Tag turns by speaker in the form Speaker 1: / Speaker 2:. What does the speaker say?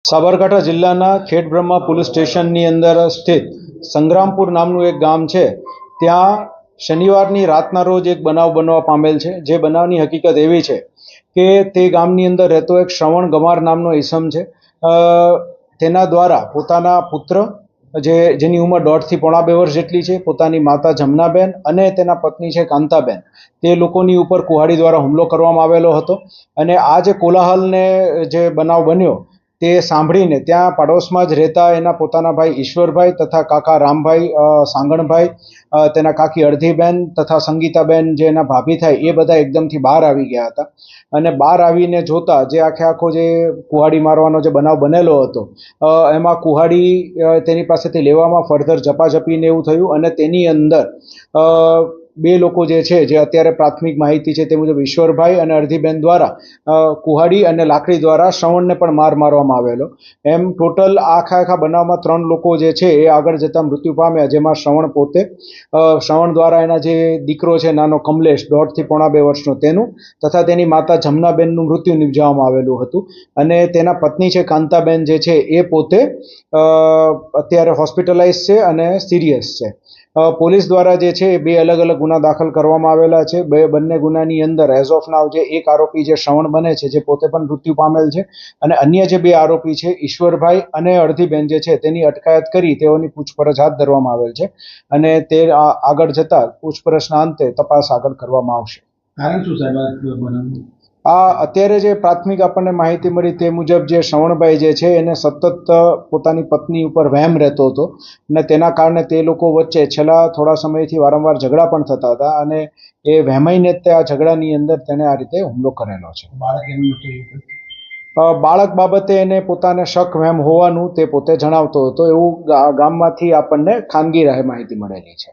Speaker 1: સાબરકાંઠા જિલ્લાના ખેડબ્રહ્મા પોલીસ સ્ટેશનની અંદર સ્થિત સંગ્રામપુર નામનું એક ગામ છે. ત્યાં શનિવારની રાતના રોજ એક બનાવ બનવા પામેલ છે. જે બનાવની હકીકત એવી છે કે તે ગામની અંદર રહેતો એક શ્રવણ ગમાર નામનો ઈસમ છે. તેના દ્વારા પોતાના પુત્ર જેની ઉંમર 1.5 થી પોણા 2 વર્ષ જેટલી છે, પોતાની માતા જમનાબેન અને તેના પત્ની છે કાંતાબેન, તે લોકોની ઉપર કુહાડી દ્વારા હુમલો કરવામાં આવેલો હતો. અને આ જે કોલાહલને જે બનાવ બન્યો તે સાંભળીને ત્યાં પાડોશમાં જ રહેતા એના પોતાના ભાઈ ઈશ્વરભાઈ તથા કાકા રામભાઈ સાંગણભાઈ, તેના કાકી અડધીબેન તથા સંગીતાબેન જે એના ભાભી થાય, એ બધા એકદમથી બહાર આવી ગયા હતા. અને બહાર આવીને જોતા જે આખો જે કુહાડી મારવાનો જે બનાવ બનેલો હતો, એમાં કુહાડી તેની પાસેથી લેવામાં ફર્ધર ઝપાઝપીને એવું થયું. અને તેની અંદર બે લોકો જે છે, જે અત્યારે પ્રાથમિક માહિતી છે તે મુજબ ઈશ્વરભાઈ અને અડધીબેન દ્વારા કુહાડી અને લાકડી દ્વારા શ્રવણને પણ માર મારવામાં આવેલો. એમ ટોટલ આખા બનાવમાં 3 લોકો જે છે એ આગળ જતા મૃત્યુ પામ્યા, જેમાં શ્રવણ દ્વારા એના જે દીકરો છે નાનો કમલેશ 1.5 થી પોણા 2 વર્ષનો તેનું, તથા તેની માતા જમનાબેનનું મૃત્યુ નિપજાવવામાં આવેલું હતું. અને તેના પત્ની છે કાંતાબેન જે છે એ પોતે અત્યારે હોસ્પિટલાઇઝ છે અને સિરિયસ છે. પોલીસ દ્વારા જે છે એ 2 અલગ અલગ ગુના દાખલ કરવામાં આવેલા છે. બંને ગુનાની અંદર એઝ ઓફ નાવ જે એક આરોપી જે શ્રવણ બને છે, જે પોતે પણ મૃત્યુ પામેલ છે, અને અન્ય જે 2 આરોપી છે ઈશ્વરભાઈ અને અડધીબેન જે છે તેની અટકાયત કરી તેઓની પૂછપરછ હાથ ધરવામાં આવેલ છે. અને તે આગળ જતા પૂછપરછના અંતે તપાસ આગળ કરવામાં આવશે.
Speaker 2: કારણ શું સાહેબ?
Speaker 1: અત્યારે જે પ્રાથમિક આપણને માહિતી મળી તે મુજબ જે શ્રવણભાઈ જે છે એને સતત પોતાની પત્ની ઉપર વહેમ રહેતો હતો, અને તેના કારણે તે લોકો વચ્ચે છેલ્લા થોડા સમયથી વારંવાર ઝઘડા પણ થતા હતા. અને એ વહેમાઈને તે આ ઝઘડાની અંદર તેને આ રીતે હુમલો કરેલો છે. બાળક બાબતે એને પોતાને શક વહેમ હોવાનું તે પોતે જણાવતો હતો, એવું ગામમાંથી આપણને ખાનગી રાહે માહિતી મળેલી છે.